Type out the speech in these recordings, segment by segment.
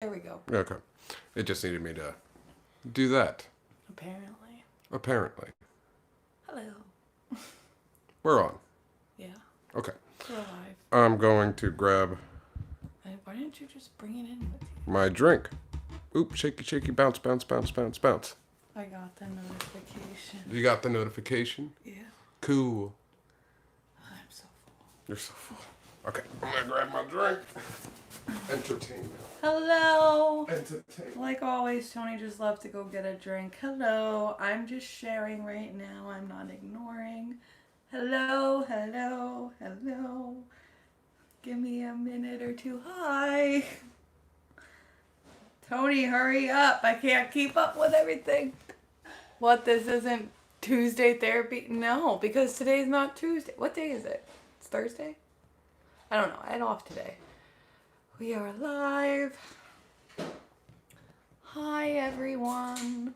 There we go. Okay. It just needed me to do that. Apparently. Hello. We're on. Yeah. Okay. We're alive. I'm going to grab Why didn't you just bring it in with you? my drink. Oop, shaky, shaky, bounce, bounce, bounce, bounce, bounce. I got the notification. You got the notification? Yeah. Cool. I'm so full. You're so full. Okay, I'm gonna grab my drink. Entertainment. Hello. Entertainment. Like always, Tony just left to go get a drink. Hello. I'm just sharing right now. I'm not ignoring. Hello, hello, hello. Give me a minute or two. Hi. Tony, hurry up. I can't keep up with everything. What, this isn't Tuesday therapy? No, because today's not Tuesday. What day is it? It's Thursday? I don't know. I had off today. We are live. Hi, everyone.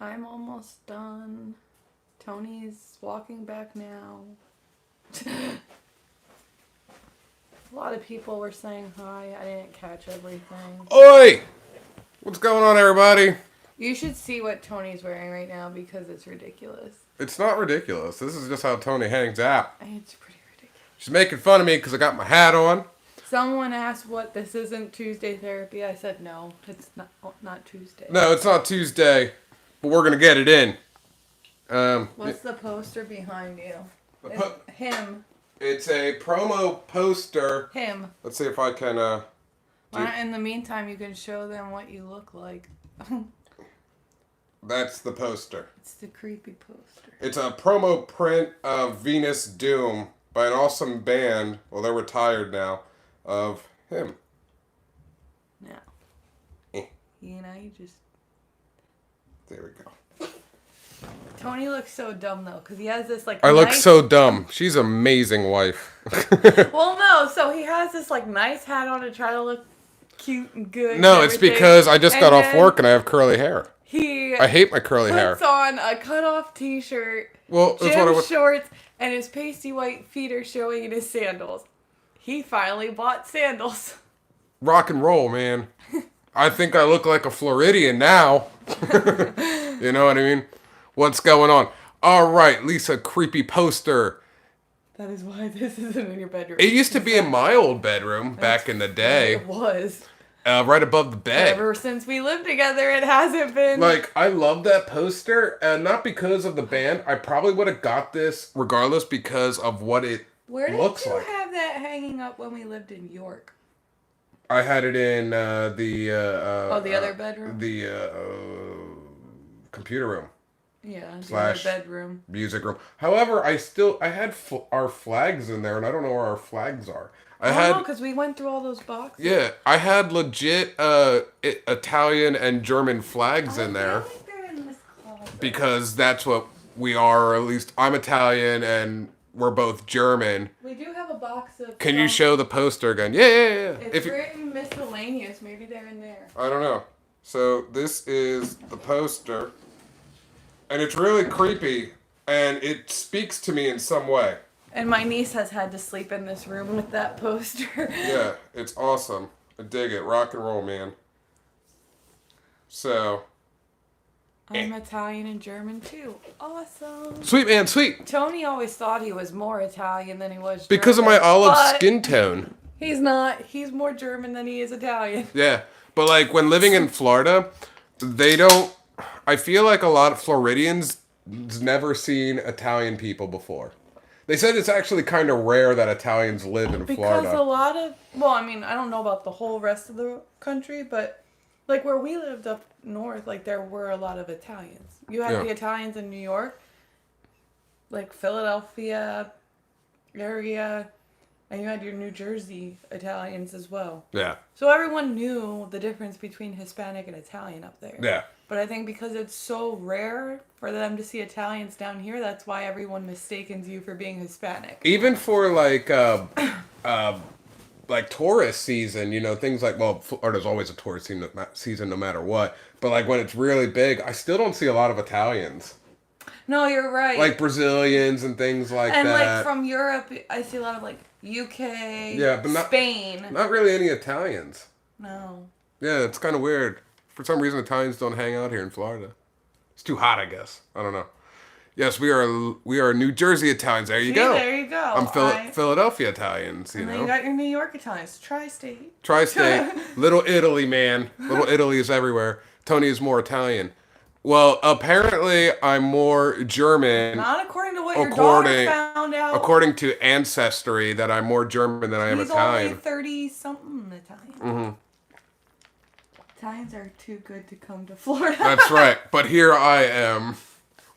I'm almost done. Tony's walking back now. A lot of people were saying hi. I didn't catch everything. Oi! What's going on, everybody? You should see what Tony's wearing right now because it's ridiculous. It's not ridiculous. This is just how Tony hangs out. It's pretty ridiculous. She's making fun of me because I got my hat on. Someone asked what this isn't Tuesday therapy. I said no, it's not Tuesday. No, it's not Tuesday, but we're going to get it in. What's the poster behind you? Him. It's a promo poster. Him. Let's see if I can... In the meantime, you can show them what you look like. That's the poster. It's the creepy poster. It's a promo print of Venus Doom by an awesome band. Well, they're retired now. Of him. Yeah. You know, you just... There we go. Tony looks so dumb, though, because he has this, like, I look so dumb. She's an amazing wife. Well, no, so he has this, like, nice hat on to try to look cute and good. No, it's because I just got off work and I have curly hair. I hate my curly hair. Puts on a cut-off t-shirt, gym shorts, and his pasty white feet are showing in his sandals. He finally bought sandals. Rock and roll, man. I think I look like a Floridian now. You know what I mean? What's going on? All right, Lisa, creepy poster. That is why this isn't in your bedroom. It used to be in my old bedroom back in the day. It was. Right above the bed. Ever since we lived together, it hasn't been. Like, I love that poster, and not because of the band. I probably would have got this regardless because of what it looks like. Where did you have that hanging up when we lived in York? I had it in the other bedroom? The computer room. Yeah, / bedroom. Music room. However, I had our flags in there, and I don't know where our flags are. I know, because we went through all those boxes. Yeah, I had legit Italian and German flags in there. I think they're in this closet. Because that's what we are, or at least I'm Italian, and we're both German. We do have a box of... Can you show the poster again? Yeah. It's written miscellaneous. Maybe they're in there. I don't know. So this is the poster. And it's really creepy. And it speaks to me in some way. And my niece has had to sleep in this room with that poster. Yeah, it's awesome. I dig it. Rock and roll, man. So... I'm Italian and German too. Awesome. Sweet, man, sweet. Tony always thought he was more Italian than he was German. Because of my olive skin tone. He's not. He's more German than he is Italian. Yeah. But, like, when living in Florida, they don't... I feel like a lot of Floridians never seen Italian people before. They said it's actually kind of rare that Italians live in Florida. Because a lot of... Well, I mean, I don't know about the whole rest of the country, but... Like, where we lived up north, like, there were a lot of Italians. You had the Italians in New York, like, Philadelphia area, and you had your New Jersey Italians as well. Yeah. So everyone knew the difference between Hispanic and Italian up there. Yeah. But I think because it's so rare for them to see Italians down here, that's why everyone mistakes you for being Hispanic. Even for, like tourist season, you know, things like, well, Florida's always a tourist season no matter what, but like when it's really big, I still don't see a lot of Italians. No, you're right. Like Brazilians and things like that. And like from Europe, I see a lot of like UK, yeah, but Spain. Not really any Italians. No. Yeah, it's kind of weird. For some reason, Italians don't hang out here in Florida. It's too hot, I guess. I don't know. Yes, we are New Jersey Italians. There you See, go. there you go. I'm Philadelphia Italians, you and know. then you got your New York Italians. Tri-state. Tri-state. Little Italy, man. Little Italy is everywhere. Tony is more Italian. Well, apparently I'm more German. Not according to what your daughter found out. According to Ancestry, that I'm more German than I am Italian. He's only 30-something Italian. Mm-hmm. Italians are too good to come to Florida. That's right. But here I am,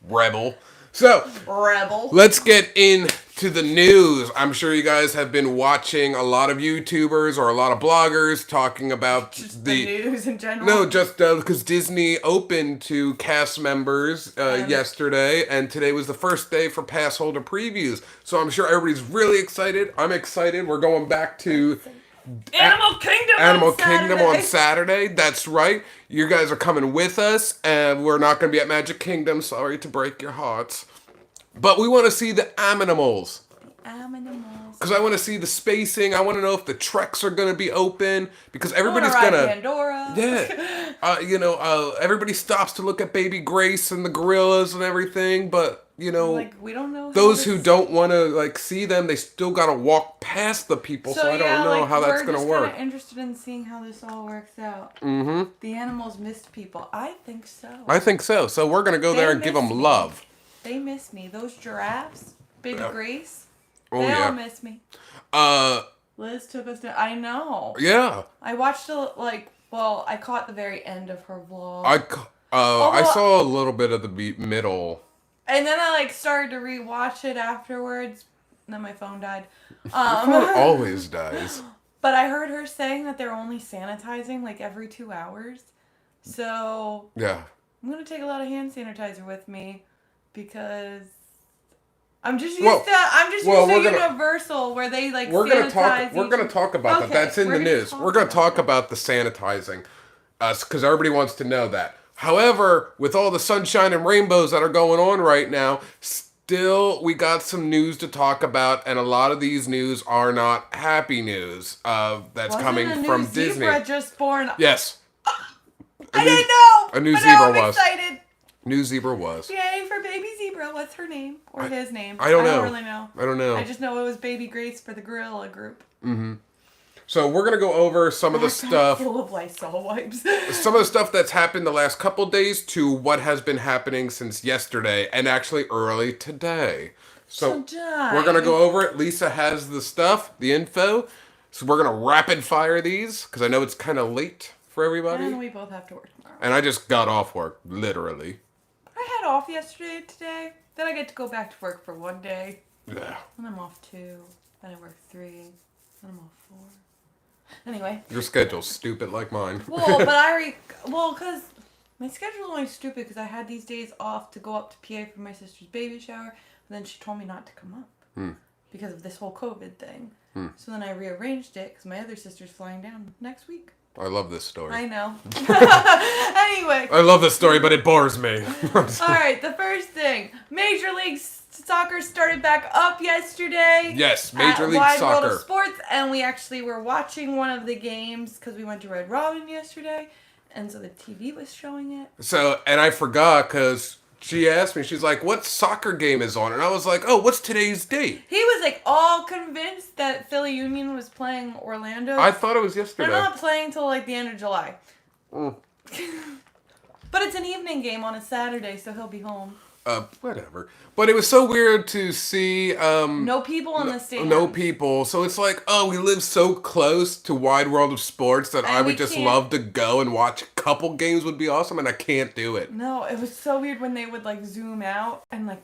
rebel. So, rebel. Let's get into the news. I'm sure you guys have been watching a lot of YouTubers or a lot of bloggers talking about just the news in general. No, just because Disney opened to cast members yesterday, and today was the first day for Passholder Previews. So I'm sure everybody's really excited. I'm excited. We're going back to Animal Kingdom on Saturday. That's right. You guys are coming with us, and we're not going to be at Magic Kingdom. Sorry to break your hearts. But we want to see the Aminimals. Because I want to see the spacing. I want to know if the treks are going to be open. Because everybody's going to... Pandora. Yeah. Everybody stops to look at Baby Grace and the gorillas and everything. But, we don't know. Those who don't want to, see them, they still got to walk past the people. So I don't know how that's going to work. We're just kind of interested in seeing how this all works out. Mm-hmm. The animals missed people. I think so. I think so. So we're going to go there and give them love. They miss me. Those giraffes, Baby Grace, they all miss me. Liz took us to... I know. Yeah. I watched I caught the very end of her vlog. I saw a little bit of the middle. And then I started to rewatch it afterwards. And then my phone died. Your phone always dies. But I heard her saying that they're only sanitizing every 2 hours. So yeah, I'm gonna take a lot of hand sanitizer with me because I'm just used to Universal where they We're gonna talk about that. That's in the news. We're gonna talk about the sanitizing, because everybody wants to know that. However, with all the sunshine and rainbows that are going on right now, still we got some news to talk about, and a lot of these news are not happy news. That's coming from Disney. Zebra just born. Yes. I didn't know. A new zebra was. Excited. New zebra was. Yay for baby zebra. What's her name? Or his name? I don't know. I don't really know. I don't know. I just know it was Baby Grace for the gorilla group. Mm-hmm. So we're going to go over some of the stuff. Full of Lysol wipes. Some of the stuff that's happened the last couple days to what has been happening since yesterday and actually early today. So we're going to go over it. Lisa has the stuff, the info. So we're going to rapid fire these because I know it's kind of late for everybody. And we both have to work tomorrow. And I just got off work, literally. I had off yesterday, today. Then I get to go back to work for 1 day. Yeah. Then I'm off 2. Then I work 3. Then I'm off 4. Anyway. Your schedule's stupid like mine. Well, because my schedule's only stupid because I had these days off to go up to PA for my sister's baby shower. And then she told me not to come up because of this whole COVID thing. So then I rearranged it because my other sister's flying down next week. I love this story. I know. Anyway. I love this story, but it bores me. Alright, the first thing. Major League Soccer started back up yesterday. Yes, Major League Wide Soccer. World of Sports, and we actually were watching one of the games because we went to Red Robin yesterday, and so the TV was showing it. So, and I forgot because she asked me, she's like, what soccer game is on? And I was like, oh, what's today's date? He was all convinced that Philly Union was playing Orlando. I thought it was yesterday. They're not playing till the end of July. Mm. But it's an evening game on a Saturday, so he'll be home. Whatever. But it was so weird to see... no people in the stadium. No people. So it's like, oh, we live so close to Wide World of Sports that I would just love to go and watch a couple games would be awesome, and I can't do it. No, it was so weird when they would, zoom out, and,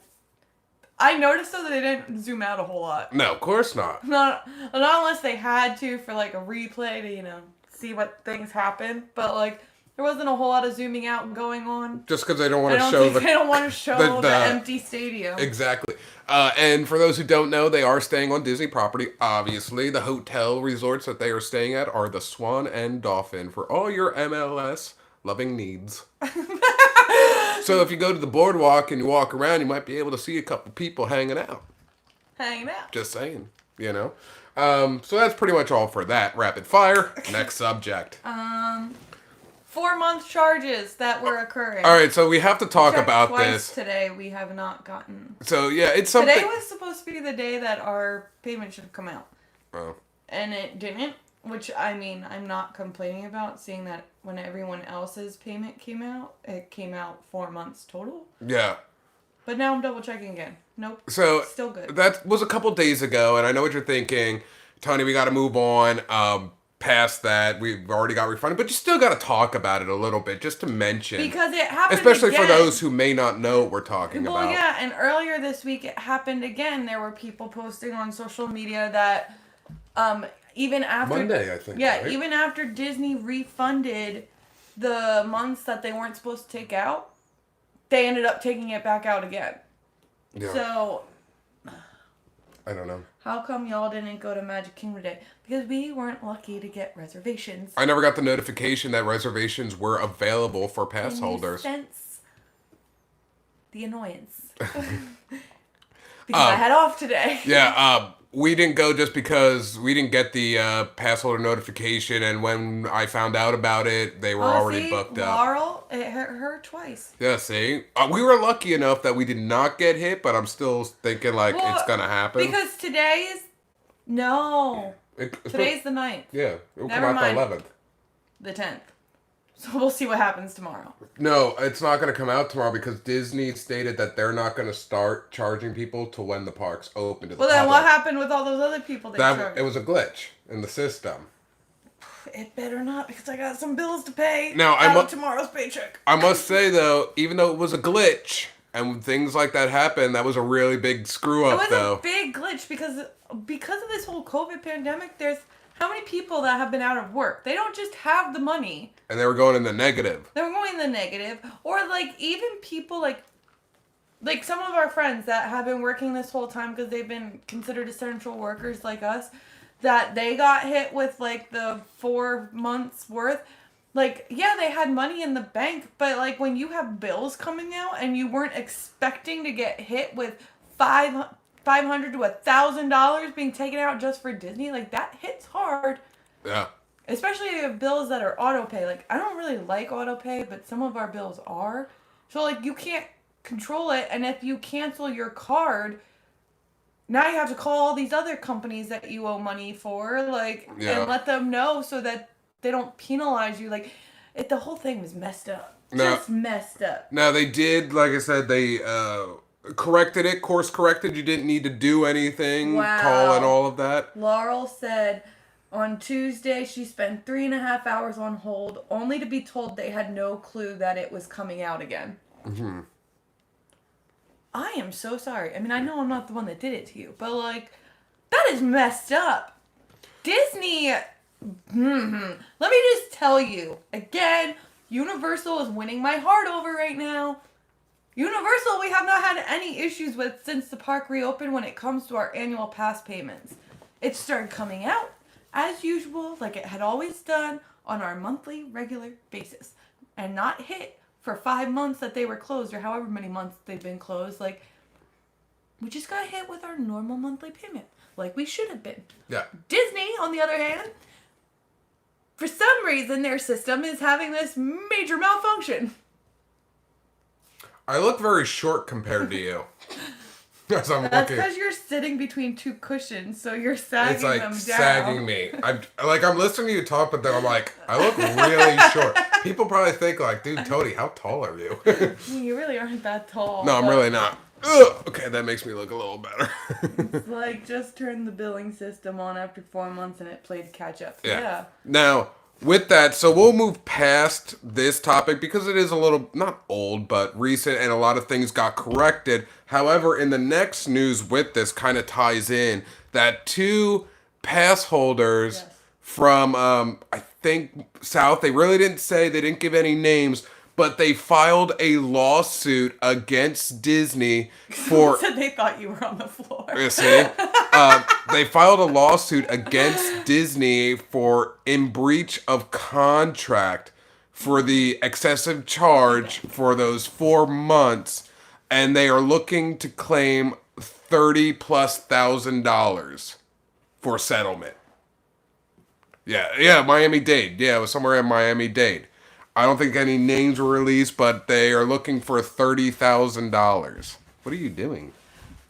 I noticed, though, that they didn't zoom out a whole lot. No, of course not. Not unless they had to for, a replay to, see what things happen. But, there wasn't a whole lot of zooming out going on. Just because they don't want to show they don't want to show the empty stadium. Exactly. And for those who don't know, they are staying on Disney property. Obviously, the hotel resorts that they are staying at are the Swan and Dolphin for all your MLS loving needs. So if you go to the boardwalk and you walk around, you might be able to see a couple people hanging out. Hanging out. Just saying, So that's pretty much all for that. Rapid fire. Next subject. 4-month charges that were occurring. All right, so we have to talk about twice this. Today we have not gotten. So yeah, it's something. Today was supposed to be the day that our payment should have come out. Oh. And it didn't, which I mean, I'm not complaining about, seeing that when everyone else's payment came out, it came out 4 months total. Yeah. But now I'm double checking again. Nope. So still good. That was a couple days ago, and I know what you're thinking, Tony. We got to move on. Past that, we've already got refunded, but you still got to talk about it a little bit, just to mention, because it happened especially again. For those who may not know what we're talking about. Well, yeah, and earlier this week it happened again. There were people posting on social media that even after Monday, I think. Yeah, right? even after Disney refunded the months that they weren't supposed to take out, they ended up taking it back out again. Yeah. So I don't know. How come y'all didn't go to Magic Kingdom today? Because we weren't lucky to get reservations. I never got the notification that reservations were available for pass holders. Sense the annoyance. Because I had off today. Yeah, we didn't go just because we didn't get the pass holder notification, and when I found out about it, they were already booked up. Laurel, it hurt her twice. Yeah, see? We were lucky enough that we did not get hit, but I'm still thinking, it's gonna happen. Because today is... No. Today's the 9th. Yeah, it will Never come out mind. the 11th. The 10th. So we'll see what happens tomorrow. No, it's not going to come out tomorrow because Disney stated that they're not going to start charging people till when the parks open to the public. Well, then what happened with all those other people they charged? It was a glitch in the system. It better not, because I got some bills to pay now, out of tomorrow's paycheck. I must say, though, even though it was a glitch and things like that happened, that was a really big screw-up, though. It was a big glitch because of this whole COVID pandemic, there's how many people that have been out of work? They don't just have the money. And they were going in the negative. They were going in the negative. Or, even people, like some of our friends that have been working this whole time because they've been considered essential workers like us, that they got hit with, the 4 months worth. Yeah, they had money in the bank, but, when you have bills coming out and you weren't expecting to get hit with $500 to $1,000 being taken out just for Disney, that hits hard. Yeah. Especially if you have bills that are auto pay. I don't really like auto pay, but some of our bills are. So, you can't control it, and if you cancel your card, now you have to call all these other companies that you owe money for, and let them know so that they don't penalize you. The whole thing was messed up. Just messed up. Now, they did, like I said, they corrected it, course corrected. You didn't need to do anything, call and all of that. Laurel said on Tuesday she spent 3.5 hours on hold, only to be told they had no clue that it was coming out again. Mm-hmm. I am so sorry. I mean, I know I'm not the one that did it to you, but that is messed up. Disney, let me just tell you, again, Universal is winning my heart over right now. Universal, we have not had any issues with since the park reopened when it comes to our annual pass payments. It started coming out, as usual, like it had always done, on our monthly, regular basis. And not hit for 5 months that they were closed, or however many months they've been closed. We just got hit with our normal monthly payment, like we should have been. Yeah. Disney, on the other hand, for some reason, their system is having this major malfunction. I look very short compared to you. That's because you're sitting between two cushions, so you're sagging them down. It's sagging me. I'm listening to you talk, but then I'm I look really short. People probably think dude, Tony, how tall are you? You really aren't that tall. No, I'm really not. Ugh. Okay, that makes me look a little better. It's just turned the billing system on after 4 months and it played catch up. Yeah. Now, with that, so we'll move past this topic because it is a little, not old, but recent, and a lot of things got corrected. However, in the next news with this kind of ties in that 2 pass holders from, I think, South, they really didn't say, they didn't give any names, but they filed a lawsuit against Disney for... Said they thought you were on the floor. You see? They filed a lawsuit against Disney for in breach of contract for the excessive charge for those 4 months, and they are looking to claim $30,000+. for settlement. Yeah, Miami-Dade. Yeah, it was somewhere in Miami-Dade. I don't think any names were released, but they are looking for $30,000. What are you doing?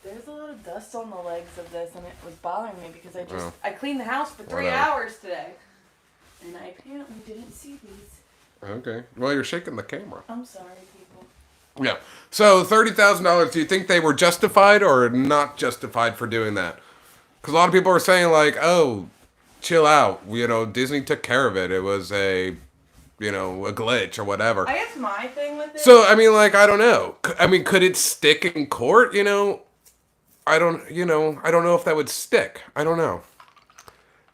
There's a lot of dust on the legs of this, and it was bothering me because I cleaned the house for 3 hours today, and I apparently didn't see these. Okay. Well, you're shaking the camera. I'm sorry, people. Yeah. So $30,000. Do you think they were justified or not justified for doing that? Because a lot of people are saying like, "Oh, chill out. You know, Disney took care of it. It was a glitch or whatever." I guess my thing with it. So I mean, like, I don't know. I mean, could it stick in court? I don't know if that would stick. I don't know.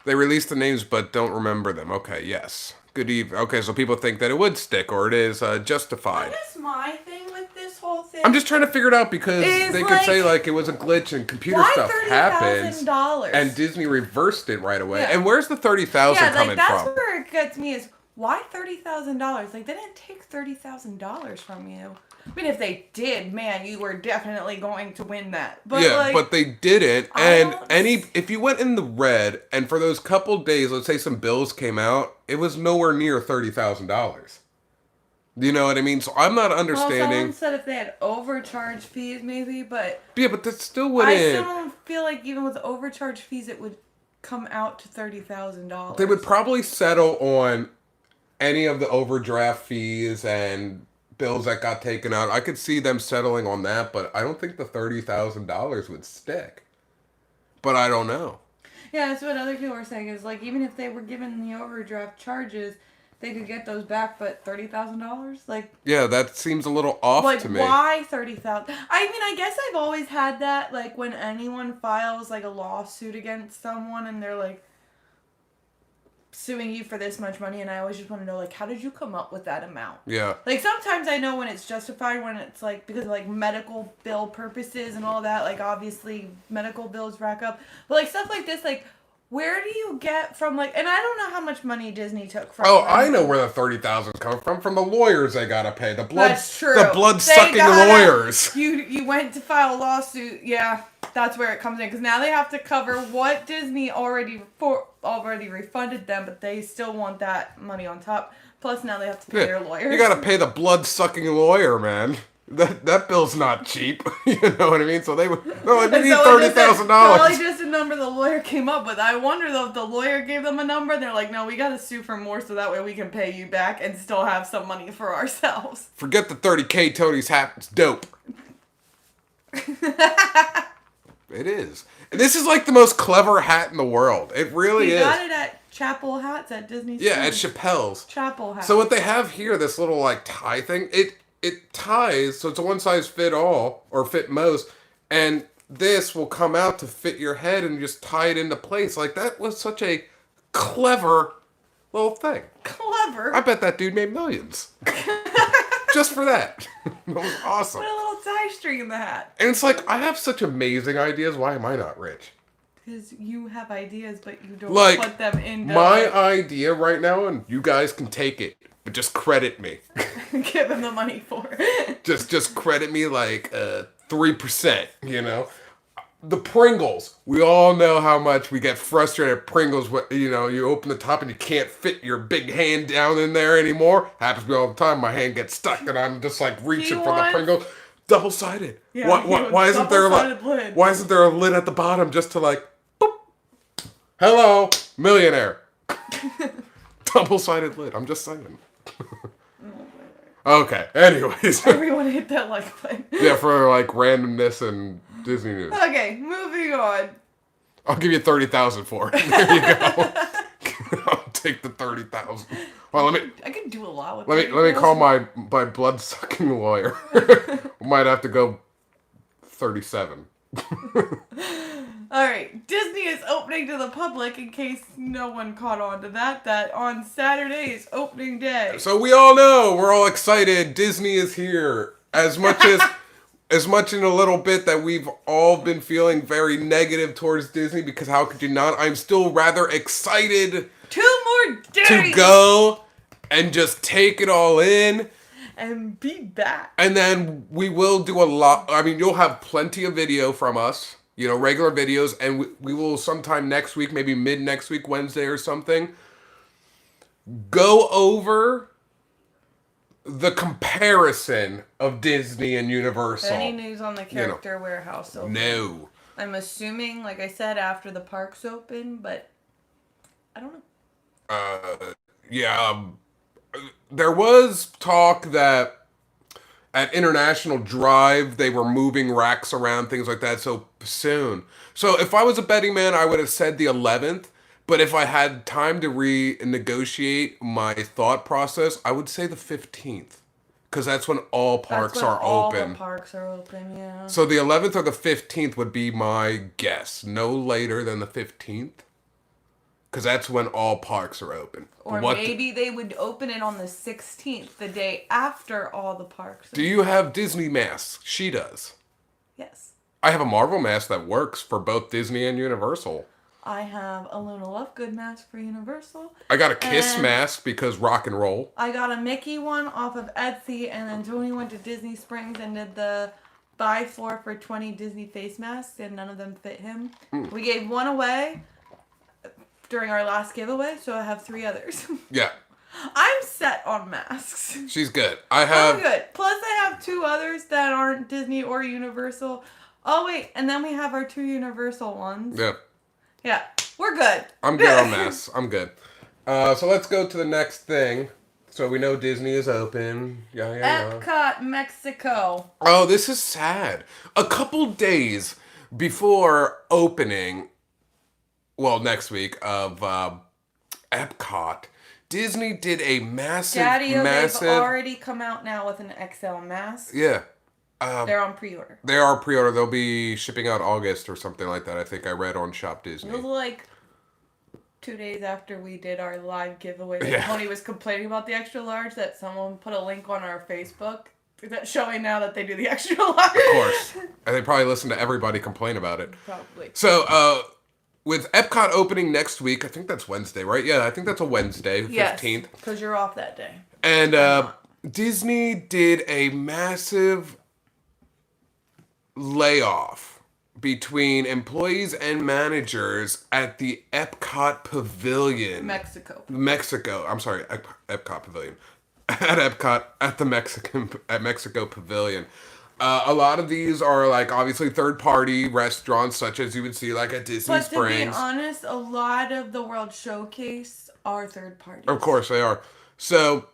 They released the names but don't remember them. Okay, yes. Good evening. Okay, so people think that it would stick or it is justified. I guess my thing with this whole thing. I'm just trying to figure it out because they could say like it was a glitch and computer stuff happens, and Disney reversed it right away. Yeah. And where's the $30,000 coming from? That's where it gets me is why $30,000? Like they didn't take $30,000 from you. I mean, if they did, man, you were definitely going to win that. But yeah, but they didn't. And if you went in the red, and for those couple days, let's say some bills came out, it was nowhere near $30,000. You know what I mean? So I'm not understanding. Well, someone said if they had overcharge fees, maybe, but yeah, but that still wouldn't. I still don't feel like even with overcharge fees, it would come out to $30,000. They would probably settle on any of the overdraft fees and bills that got taken out. I could see them settling on that, but I don't think the $30,000 would stick. But I don't know. Yeah, that's what other people are saying is like even if they were given the overdraft charges, they could get those back, but $30,000? Like yeah, that seems a little off to me. Like why $30,000? I mean, I guess I've always had that like when anyone files like a lawsuit against someone and they're like suing you for this much money, and I always just want to know like how did you come up with that amount? Yeah. Like sometimes I know when it's justified, when it's like because of like medical bill purposes and all that, like obviously medical bills rack up. But like stuff like this, like where do you get from like, and I don't know how much money Disney took from. Oh, I know where the $30,000 is coming from the lawyers they gotta pay. That's true. The blood-sucking lawyers. You went to file a lawsuit, yeah, that's where it comes in, because now they have to cover what Disney already refunded them, but they still want that money on top. Plus now they have to pay their lawyers. You gotta pay the blood-sucking lawyer, man. That bill's not cheap. You know what I mean? So they're like, we need $30,000. Probably just a number the lawyer came up with. I wonder though if the lawyer gave them a number and they're like, no, we gotta sue for more so that way we can pay you back and still have some money for ourselves. Forget the $30K Tony's hat. It's dope. It is. And this is like the most clever hat in the world. It really is. He got it at Chapel Hats at Disney. Yeah, at Chappelle's. Chapel Hats. So what they have here, this little like tie thing, it ties, so it's a one size fit all, or fit most, and this will come out to fit your head and just tie it into place. Like, that was such a clever little thing. Clever? I bet that dude made millions. Just for that. That was awesome. Put a little tie string in the hat. And it's like, I have such amazing ideas, why am I not rich? Because you have ideas, but you don't put them into... My idea right now, and you guys can take it, but just credit me. Give them the money for it. Just credit me like 3%, you know? The Pringles. We all know how much we get frustrated at Pringles. You know, you open the top and you can't fit your big hand down in there anymore. Happens to me all the time. My hand gets stuck and I'm just like reaching for the Pringles. Double-sided. Yeah, why isn't there like, why isn't there a lid at the bottom just to like, boop. Hello, millionaire. Double-sided lid. I'm just saying. Okay, anyways. Everyone hit that like button. Yeah, for like randomness and Disney news. Okay, moving on. I'll give you $30,000 for it. There you go. I'll take the $30,000. Well, I can do a lot with. Let me call my blood-sucking lawyer. Might have to go 37. All right, Disney is opening to the public. In case no one caught on to that on Saturday is opening day. So we all know, we're all excited. Disney is here. As much in a little bit that we've all been feeling very negative towards Disney, because how could you not? I'm still rather excited 2 more days to go and just take it all in. And be back. And then we will do a lot. I mean, you'll have plenty of video from us. regular videos, and we will sometime next week, maybe mid next week, Wednesday or something, go over the comparison of Disney and Universal. Any news on the character warehouse open? No. I'm assuming, like I said, after the parks open, but I don't know. Yeah. There was talk that at International Drive, they were moving racks around, things like that, so soon. So if I was a betting man, I would have said the 11th. But if I had time to renegotiate my thought process, I would say the 15th. Because that's when all parks are open. All the parks are open, yeah. So the 11th or the 15th would be my guess. No later than the 15th. Because that's when all parks are open. Or maybe they would open it on the 16th, the day after all the parks. Do you have Disney masks? She does. Yes. I have a Marvel mask that works for both Disney and Universal. I have a Luna Lovegood mask for Universal. I got a Kiss mask because rock and roll. I got a Mickey one off of Etsy, and then Tony went to Disney Springs and did the buy 4 for 20 Disney face masks, and none of them fit him. We gave one away during our last giveaway, so I have 3 others. Yeah. I'm set on masks. She's good. I'm good. Plus, I have 2 others that aren't Disney or Universal. Oh, wait, and then we have our 2 Universal ones. Yeah. Yeah, we're good. I'm good on masks. I'm good. So let's go to the next thing. So we know Disney is open. Yeah. Epcot, Mexico. Oh, this is sad. A couple days before opening, well, next week of Epcot, Disney did a massive. They've already come out now with an XL mask. Yeah. They're on pre-order. They are pre-order. They'll be shipping out August or something like that. I think I read on Shop Disney. It was like 2 days after we did our live giveaway. Yeah. Tony was complaining about the extra large, that someone put a link on our Facebook that's showing now that they do the extra large. Of course. And they probably listen to everybody complain about it. Probably. So, with Epcot opening next week, I think that's Wednesday, right? Yeah, I think that's a Wednesday, 15th. Yes, because you're off that day. And Disney did a massive layoff between employees and managers at the Epcot Pavilion. Mexico. I'm sorry, Epcot Pavilion. At Epcot, at the Mexico Pavilion. A lot of these are like obviously third-party restaurants, such as you would see like at Disney Springs. But to be honest, a lot of the World Showcase are third parties. Of course they are. So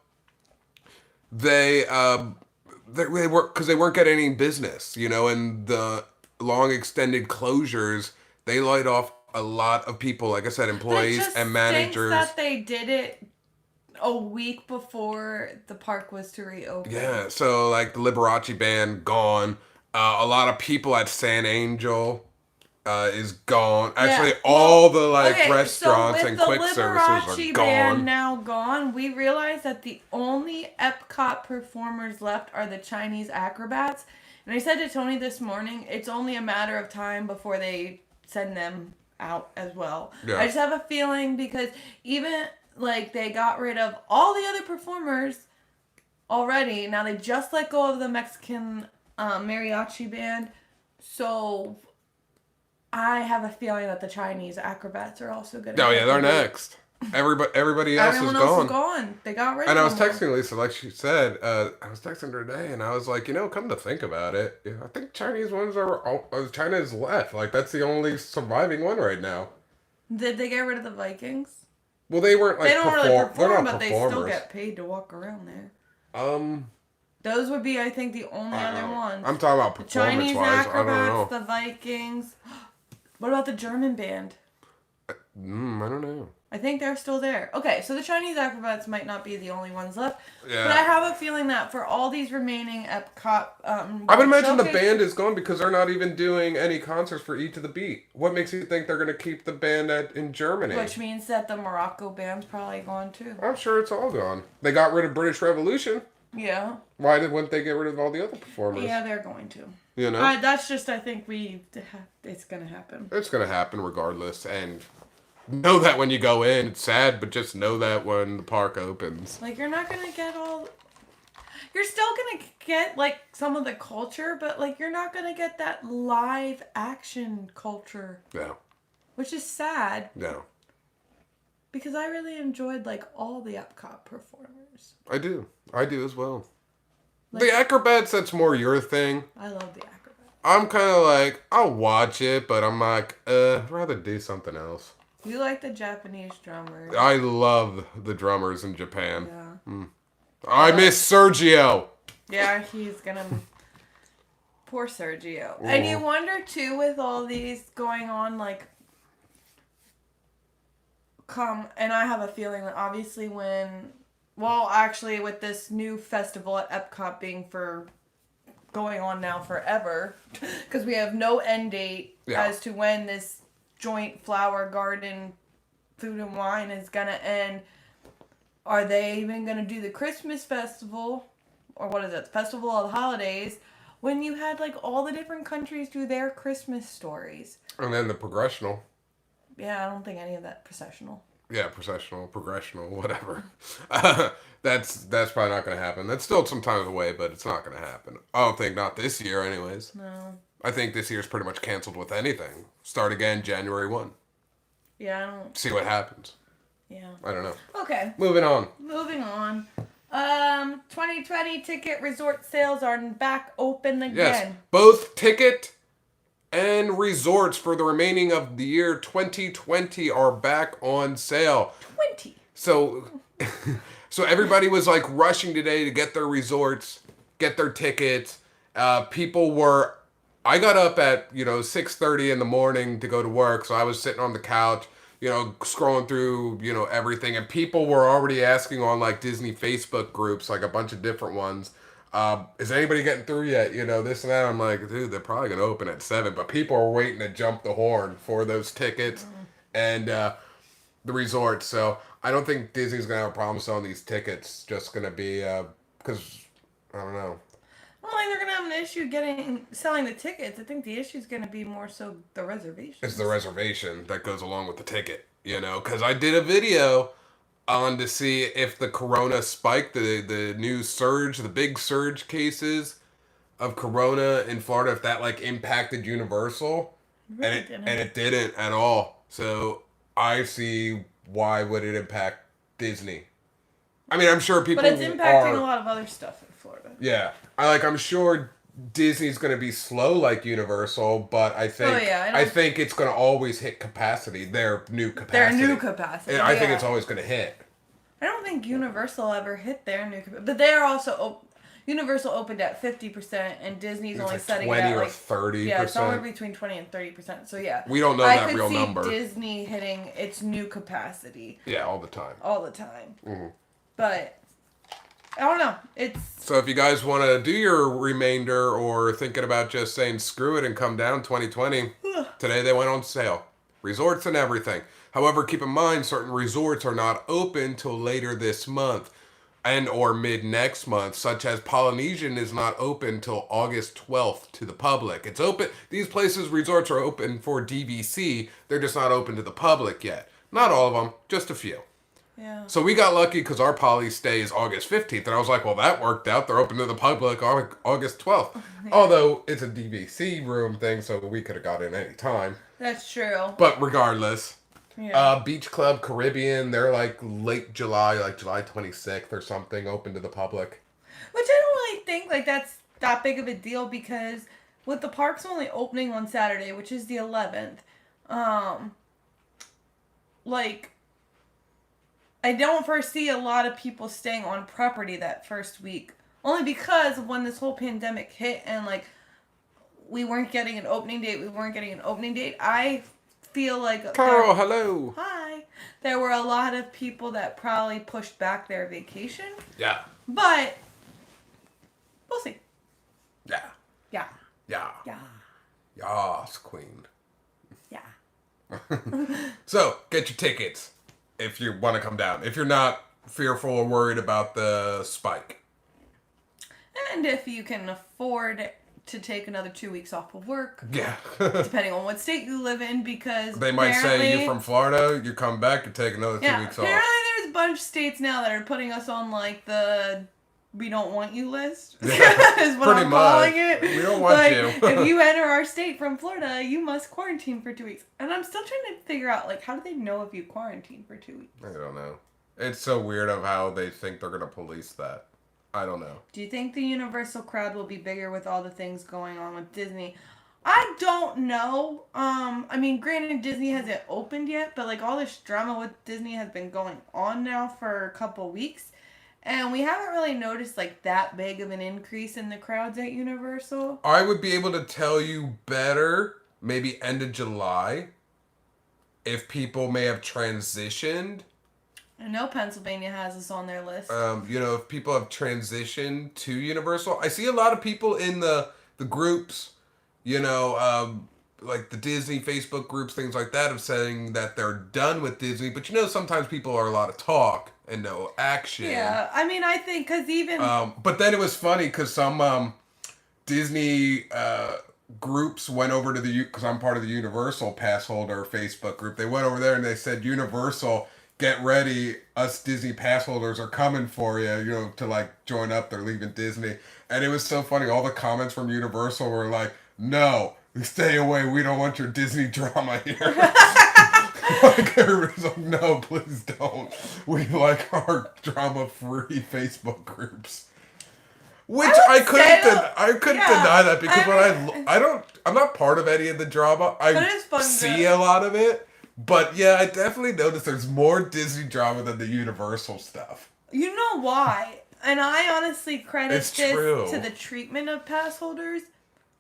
they were, because they weren't getting any business, and the long extended closures, they laid off a lot of people. Like I said, employees and managers. It just that they did it a week before the park was to reopen. Yeah, so like the Liberace band gone. A lot of people at San Angel is gone. Actually, all the restaurants and quick services are gone. With the Liberace band now gone, we realized that the only Epcot performers left are the Chinese acrobats. And I said to Tony this morning, it's only a matter of time before they send them out as well. Yeah. I just have a feeling because even they got rid of all the other performers already. Now they just let go of the Mexican mariachi band. So I have a feeling that the Chinese acrobats are also going to. Oh yeah, they're next. Everybody else Everyone is else gone. is gone. They got rid of them. And I was texting Lisa, like she said, I was texting her today, and I was like, come to think about it, I think Chinese ones China is left. Like that's the only surviving one right now. Did they get rid of the Vikings? Well, they weren't they don't really perform, but performers. They still get paid to walk around there. Those would be, I think, the only other ones. I'm talking about performance-wise. The Chinese acrobats, the Vikings. What about the German band? I don't know. I think they're still there. Okay, so the Chinese acrobats might not be the only ones left. Yeah. But I have a feeling that for all these remaining Epcot... I would imagine the band is gone because they're not even doing any concerts for Eat to the Beat. What makes you think they're going to keep the band in Germany? Which means that the Morocco band's probably gone too. I'm sure it's all gone. They got rid of British Revolution. Yeah. Why wouldn't they get rid of all the other performers? Yeah, they're going to. That's just, I think it's going to happen. It's going to happen regardless, and... know that when you go in, it's sad, but just know that when the park opens. You're not going to get all... You're still gonna get like some of the culture, but like you're not gonna get that live action culture. Yeah. Which is sad. Yeah. Because I really enjoyed like all the Epcot performers. I do as well. Like, the acrobats, that's more your thing. I love the acrobats. I'm kind of like, I'll watch it, but I'm like, I'd rather do something else. You like the Japanese drummers. I love the drummers in Japan. Yeah. I miss Sergio. Yeah, he's gonna... Poor Sergio. Ooh. And you wonder, too, with all these going on, like... And I have a feeling that obviously when... Well, actually, with this new festival at Epcot being going on now forever, because we have no end date as to when this joint flower garden food and wine is going to end. Are they even going to do the Christmas festival? Or what is it? Festival of the Holidays. When you had like all the different countries do their Christmas stories. And then the progressional. Yeah, I don't think any of that processional. Yeah, progressional, whatever. That's probably not going to happen. That's still some time away, but it's not going to happen. I don't think, not this year anyways. No. I think this year's pretty much canceled with anything. Start again January 1. Yeah, I don't... See what happens. Yeah. I don't know. Okay. Moving on. 2020 ticket resort sales are back open again. Yes, both ticket and resorts for the remaining of the year 2020 are back on sale. 20. So everybody was like rushing today to get their resorts, get their tickets. People were... I got up at, 6:30 in the morning to go to work, so I was sitting on the couch, scrolling through, everything, and people were already asking on, like, Disney Facebook groups, like a bunch of different ones, is anybody getting through yet, this and that. I'm like, dude, they're probably going to open at 7, but people are waiting to jump the horn for those tickets and the resorts, so I don't think Disney's going to have a problem selling these tickets, just going to be, because, I don't know. I don't think they're going to have an issue selling the tickets. I think the issue is going to be more so the reservation. It's the reservation that goes along with the ticket, because I did a video on to see if the corona spike, the new surge, the big surge cases of corona in Florida, if that like impacted Universal. Really and it didn't at all. So I see why would it impact Disney. I mean, I'm sure people But it's impacting a lot of other stuff in Florida. Yeah. I'm sure Disney's going to be slow like Universal, but I think I think it's going to always hit capacity, their new capacity. I think it's always going to hit. I don't think Universal ever hit their new capacity. But they are also... Universal opened at 50%, and Disney's only setting it at like 30%. Yeah, somewhere between 20 and 30%. So yeah, we don't know that real number. I could see Disney hitting its new capacity. Yeah, all the time. Mm-hmm. But I don't know. So if you guys want to do your remainder or thinking about just saying screw it and come down 2020, today they went on sale. Resorts and everything. However, keep in mind certain resorts are not open till later this month. And or mid next month, such as Polynesian is not open till August 12th to the public. It's open. These places, resorts are open for DVC. They're just not open to the public yet. Not all of them, just a few. Yeah. So we got lucky because our Poly stay is August 15th. And I was like, well, that worked out. They're open to the public August 12th. Yeah. Although it's a DVC room thing, so we could have got in any time. That's true. But regardless... Yeah. Beach Club Caribbean, they're like late July, like July 26th or something, open to the public. Which I don't really think like that's that big of a deal because with the parks only opening on Saturday, which is the 11th, like I don't foresee a lot of people staying on property that first week. Only because of when this whole pandemic hit and like we weren't getting an opening date, I feel like Carol, hello. Hi. There were a lot of people that probably pushed back their vacation. Yeah. But we'll see. Yeah. Yeah. Yeah. Yeah. Yas, queen. Yeah. So, get your tickets if you want to come down. If you're not fearful or worried about the spike. And if you can afford to take another 2 weeks off of work. Yeah. Depending on what state you live in, because they might say you're from Florida, you come back, you take another 2 weeks off. Apparently there's a bunch of states now that are putting us on like the we don't want you list. Yeah, is what I'm calling it. We don't want you. If you enter our state from Florida, you must quarantine for 2 weeks. And I'm still trying to figure out, how do they know if you quarantine for 2 weeks? I don't know. It's so weird of how they think they're going to police that. I don't know. Do you think the Universal crowd will be bigger with all the things going on with Disney? I don't know. Granted, Disney hasn't opened yet, but all this drama with Disney has been going on now for a couple weeks. And we haven't really noticed that big of an increase in the crowds at Universal. I would be able to tell you better, maybe end of July, if people may have transitioned. I know Pennsylvania has us on their list. If people have transitioned to Universal. I see a lot of people in the groups, like the Disney Facebook groups, things like that, of saying that they're done with Disney. But sometimes people are a lot of talk and no action. Yeah, I think because even... But then it was funny because some Disney groups went over to because I'm part of the Universal Passholder Facebook group. They went over there and they said, Universal, get ready, us Disney pass holders are coming for you, to join up. They're leaving Disney. And it was so funny. All the comments from Universal were like, no, stay away. We don't want your Disney drama here. Everybody's like, no, please don't. We like our drama-free Facebook groups. Which I couldn't deny that because I'm not part of any of the drama. I see a lot of it. But yeah, I definitely noticed there's more Disney drama than the Universal stuff. You know why? And I honestly credit this to the treatment of pass holders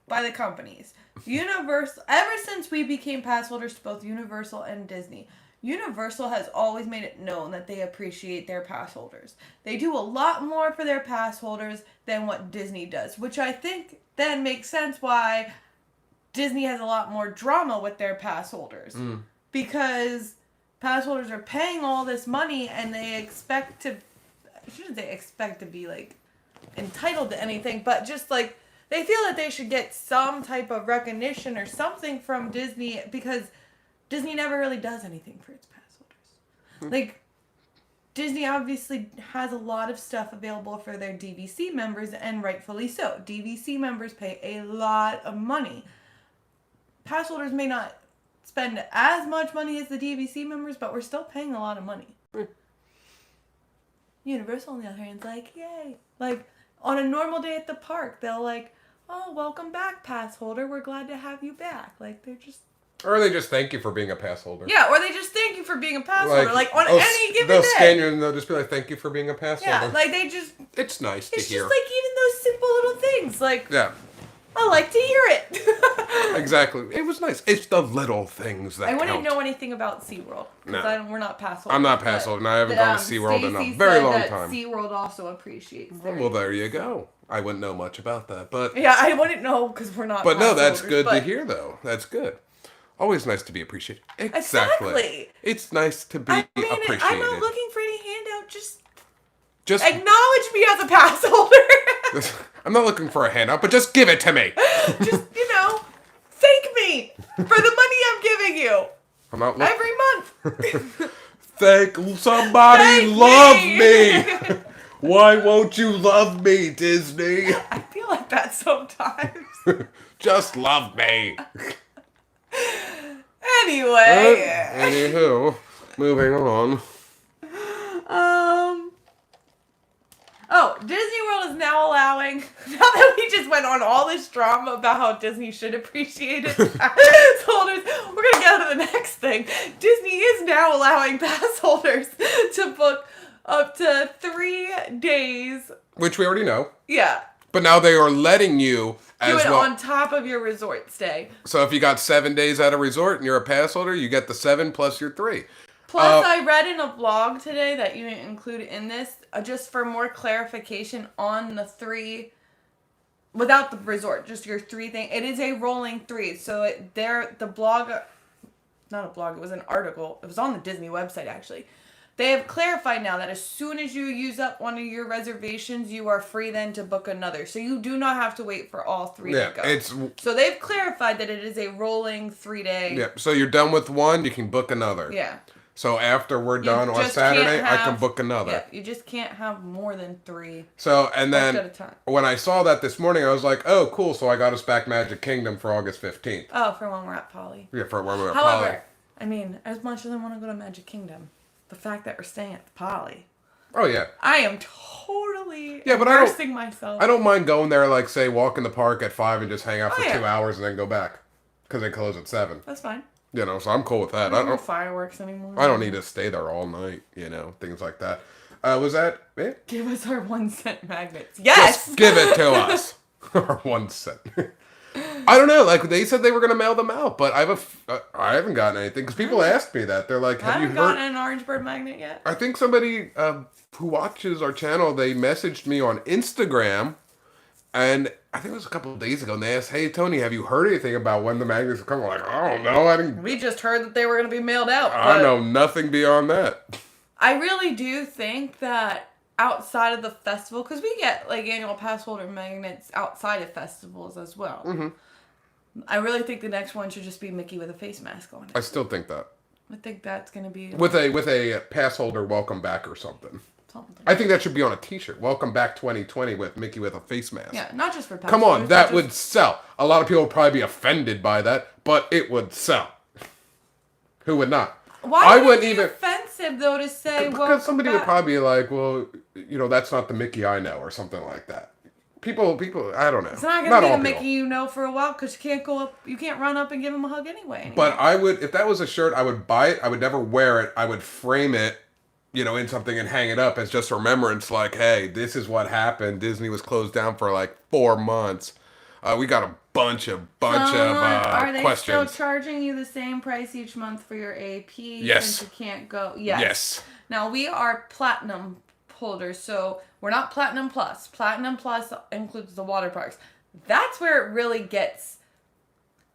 by the companies. Universal, ever since we became pass holders to both Universal and Disney, Universal has always made it known that they appreciate their pass holders. They do a lot more for their pass holders than what Disney does, which I think then makes sense why Disney has a lot more drama with their pass holders. Because pass holders are paying all this money and they expect to, I shouldn't say expect to be entitled to anything, but just they feel that they should get some type of recognition or something from Disney because Disney never really does anything for its pass holders. Disney obviously has a lot of stuff available for their DVC members, and rightfully so. DVC members pay a lot of money. Pass holders may not spend as much money as the DVC members, but we're still paying a lot of money. Universal, on the other hand, is yay. On a normal day at the park, they'll oh, welcome back, pass holder. We're glad to have you back. They're just... Or they just thank you for being a pass holder. Yeah, or they just thank you for being a pass holder. On any given day. They'll scan you and they'll just be like, thank you for being a pass holder. Yeah, they just... It's nice to hear. It's just even those simple little things. Yeah. I like to hear it. Exactly. It was nice. It's the little things that count. I wouldn't know anything about SeaWorld. Because we're not pass holders. I'm not pass holder, and I haven't gone to SeaWorld in a very long time. SeaWorld also appreciates their... Well, there you go. I wouldn't know much about that, but... Yeah, I wouldn't know because we're not But no, that's good to hear, though. That's good. Always nice to be appreciated. Exactly. It's nice to be appreciated. I'm not looking for any handout. Just acknowledge me as a pass holder. I'm not looking for a handout, but just give it to me. Just, thank me for the money I'm giving you. I'm not every month. Thank somebody. Love me. Why won't you love me, Disney? I feel like that sometimes. Just love me. Anyway. Anywho, moving on. Oh, Disney World is now allowing, now that we just went on all this drama about how Disney should appreciate its pass holders, we're going to get to the next thing. Disney is now allowing pass holders to book up to 3 days. Which we already know. Yeah. But now they are letting you do it on top of your resort stay. So if you got 7 days at a resort and you're a pass holder, you get the 7 plus your 3. Plus, I read in a blog today that you didn't include in this, just for more clarification on the 3, without the resort, just your 3 thing. It is a rolling 3. So the blog, not a blog, it was an article. It was on the Disney website, actually. They have clarified now that as soon as you use up one of your reservations, you are free then to book another. So you do not have to wait for all 3 to go. So they've clarified that it is a rolling 3-day. Yeah, so you're done with one, you can book another. Yeah. So after we're done on just Saturday, can't I can have- book another. Yeah, you just can't have more than 3 So, and booked then at a time. when I saw that this morning, I was like, oh, cool. So I got us back Magic Kingdom for August 15th. Oh, for when we're at Poly. Yeah, for when we were at However, Poly. I mean, as much as I want to go to Magic Kingdom, the fact that we're staying at the Poly, Oh, yeah. I am totally Yeah, but immersing myself. I don't mind going there, like, say, walk in the park at 5 and just hang out for Oh, yeah. 2 hours and then go back. Because they close at 7. That's fine. You know, so I'm cool with that. There's no fireworks anymore. I don't need to stay there all night, you know, things like that. Was that it? Give us our 1-cent magnets. Yes! Just give it to us. Or 1 cent. I don't know. Like, they said they were going to mail them out, but I haven't gotten anything. Because people asked me that. They're like, I have you haven't gotten heard? an orange bird magnet yet. I think somebody who watches our channel, they messaged me on Instagram. And I think it was a couple of days ago. And they asked, hey, Tony, have you heard anything about when the magnets are coming? I'm like, I don't know. I didn't. We just heard that they were going to be mailed out. I know nothing beyond that. I really do think that outside of the festival, because we get like annual pass holder magnets outside of festivals as well. Mm-hmm. I really think the next one should just be Mickey with a face mask on. I still think that. I think that's going to be With a pass holder welcome back or something. something. I think that should be on a t-shirt. Welcome back 2020 with Mickey with a face mask. Yeah, not just for pass Come on, holders, that but would just- sell. A lot of people would probably be offended by that, but it would sell. Who would not? Why I would wouldn't it be even offensive though to say because somebody would back? probably be like, well, you know, that's not the Mickey I know or something like that. People, I don't know. It's not gonna be all the people. Mickey you know for a while because you can't go up, you can't run up and give him a hug anyway. But I would, if that was a shirt, I would buy it. I would never wear it. I would frame it, you know, in something and hang it up as just a remembrance. Like, hey, this is what happened. Disney was closed down for like 4 months. We got a bunch of Are they questions. still charging you the same price each month for your AP? Yes. Since you can't go. Yes. Yes. Now we are platinum holders, so we're not platinum plus. Platinum plus includes the water parks. That's where it really gets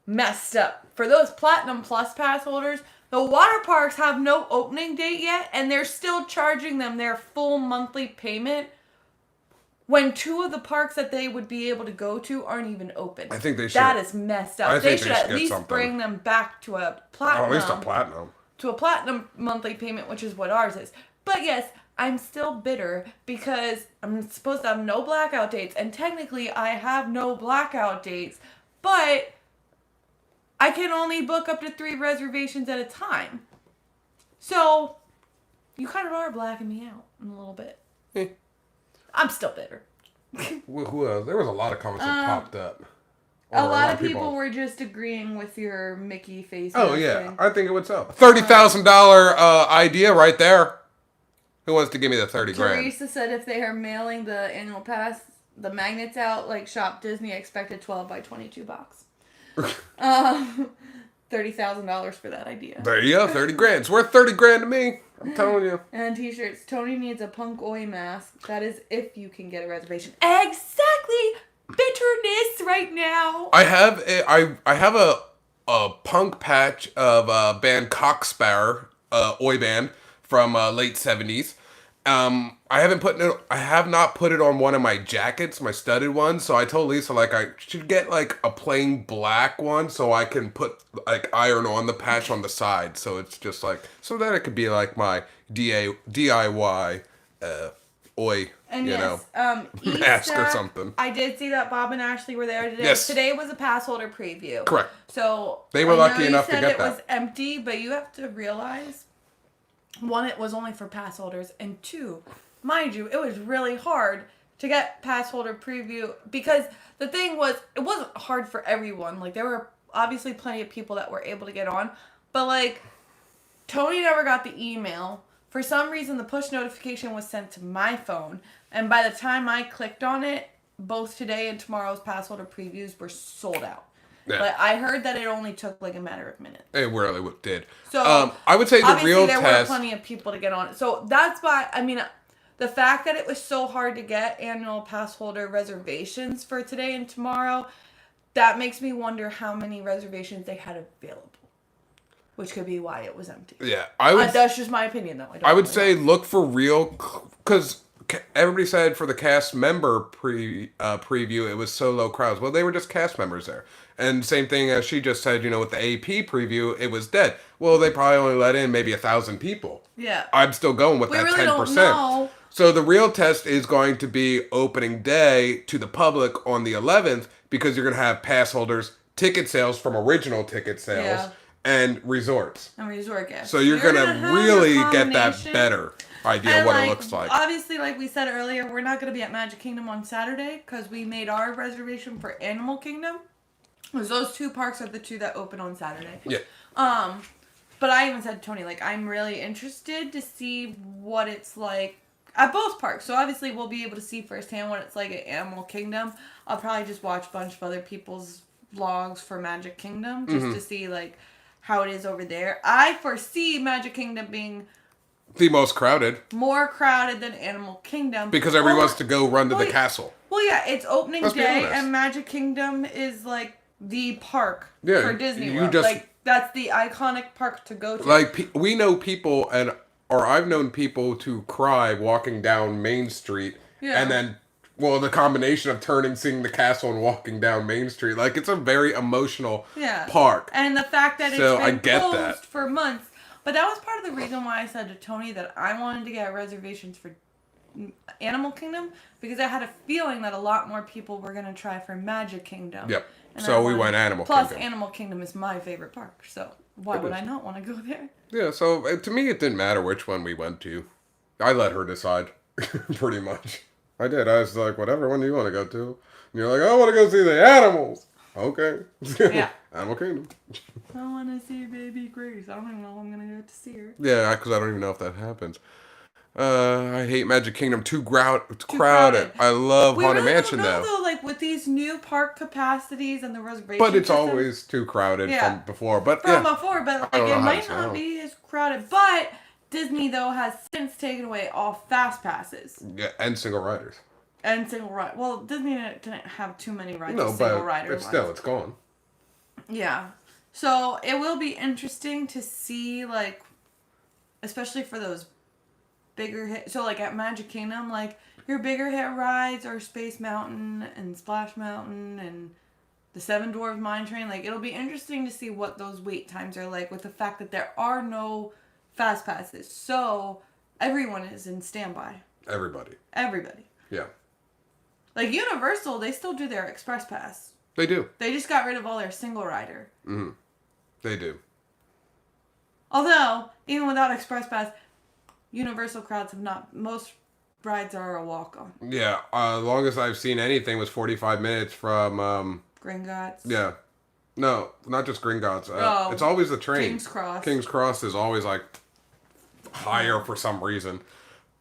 messed up. For those platinum plus pass holders, the water parks have no opening date yet, and they're still charging them their full monthly payment when 2 of the parks that they would be able to go to aren't even open. I think they should. That is messed up. I They think should they should at get least something. bring them back to a Or platinum. at least a platinum. To a platinum monthly payment, which is what ours is. But yes, I'm still bitter because I'm supposed to have no blackout dates, and technically I have no blackout dates, but I can only book up to 3 reservations at a time. So you kind of are blacking me out in a little bit. Eh. I'm still bitter. Who else? There was a lot of comments that popped up. A Or lot of people were just agreeing with your Mickey face. Oh mask yeah, thing. I think it would sell. $30,000 idea right there. Who wants to give me the 30 grand? Teresa said if they are mailing the annual pass, the magnets out like Shop Disney, expected 12 by 22 box. $30,000 for that idea. There you go, 30 grand. It's worth 30 grand to me. I'm telling you. And t-shirts. Tony needs a punk oi mask. That is if you can get a reservation. Exactly. Bitterness right now. I have a punk patch of band Cocksparrow, oi band from late 70s. I have not put it on one of my jackets, my studded ones. So I told Lisa like I should get like a plain black one so I can put like iron on the patch on the side. So it's just like so that it could be like my DIY oi. And you yes, know, mask or something. I did see that Bob and Ashley were there today. Yes. Today was a Passholder Preview. Correct. So They were I know lucky you enough to said get it that. was empty, but you have to realize, 1, it was only for pass holders, and 2, mind you, it was really hard to get Passholder Preview because the thing was, it wasn't hard for everyone. Like, there were obviously plenty of people that were able to get on, but like, Tony never got the email. For some reason, the push notification was sent to my phone, and by the time I clicked on it, both today and tomorrow's Passholder Previews were sold out. Yeah. But I heard that it only took like a matter of minutes. It really did. So I would say the obviously real there were test. plenty of people to get on it. So that's why, I mean, the fact that it was so hard to get annual pass holder reservations for today and tomorrow, that makes me wonder how many reservations they had available. Which could be why it was empty. Yeah, I would. That's just my opinion, though. I would say look for real, because everybody said for the cast member preview, it was so low crowds. Well, they were just cast members there. And same thing as she just said, with the AP preview, it was dead. Well, they probably only let in maybe 1,000 people. Yeah. I'm still going with we that really 10%. Don't know. So the real test is going to be opening day to the public on the 11th, because you're going to have pass holders, ticket sales from original ticket sales, and resorts. And resort guests. So you're going to really get that better idea of what it looks like. Obviously, like we said earlier, we're not going to be at Magic Kingdom on Saturday because we made our reservation for Animal Kingdom. Because those two parks are the two that open on Saturday. Yeah. But I even said to Tony, like, I'm really interested to see what it's like at both parks. So obviously we'll be able to see firsthand what it's like at Animal Kingdom. I'll probably just watch a bunch of other people's vlogs for Magic Kingdom just to see, like, how it is over there. I foresee Magic Kingdom being the most crowded. More crowded than Animal Kingdom. Because everyone wants to go run to the castle. Well, yeah, it's opening day, and Magic Kingdom is, like, the park for Disney World. Like, that's the iconic park to go to. Like, we know people, or I've known people to cry walking down Main Street, and then, well, the combination of seeing the castle and walking down Main Street, like, it's a very emotional park. And the fact that it's been closed for months. But that was part of the reason why I said to Tony that I wanted to get reservations for Animal Kingdom, because I had a feeling that a lot more people were going to try for Magic Kingdom. Yep. So we went Animal Kingdom. Plus, Animal Kingdom is my favorite park, so why would I not want to go there? Yeah, so to me, it didn't matter which one we went to. I let her decide, pretty much. I did. I was like, whatever one do you want to go to? And you're like, I want to go see the animals. Okay. Yeah. Animal Kingdom. I want to see Baby Grace. I don't even know if I'm going to get to see her. Yeah, because I don't even know if that happens. I hate Magic Kingdom. Too crowded. I love Haunted Mansion, though. Like, with these new park capacities and the reservation But it's always too crowded from before. But but like, it might not be as crowded. But Disney, though, has since taken away all fast passes. Yeah, and single riders. And single ride. Well, Disney didn't have too many rides. No, but still, it's gone. Yeah. So it will be interesting to see, like, especially for those bigger hit. So, like, at Magic Kingdom, like, your bigger hit rides are Space Mountain and Splash Mountain and the Seven Dwarfs Mine Train. Like, it'll be interesting to see what those wait times are like with the fact that there are no fast passes. So everyone is in standby. Everybody. Yeah. Like, Universal, they still do their Express Pass. They do. They just got rid of all their single rider. Mm-hmm. They do. Although, even without Express Pass, Universal crowds have not... Most rides are a walk-on. Yeah. Longest I've seen anything was 45 minutes from... Gringotts. Yeah. No, not just Gringotts. It's always the train. King's Cross. King's Cross is always, like, higher for some reason.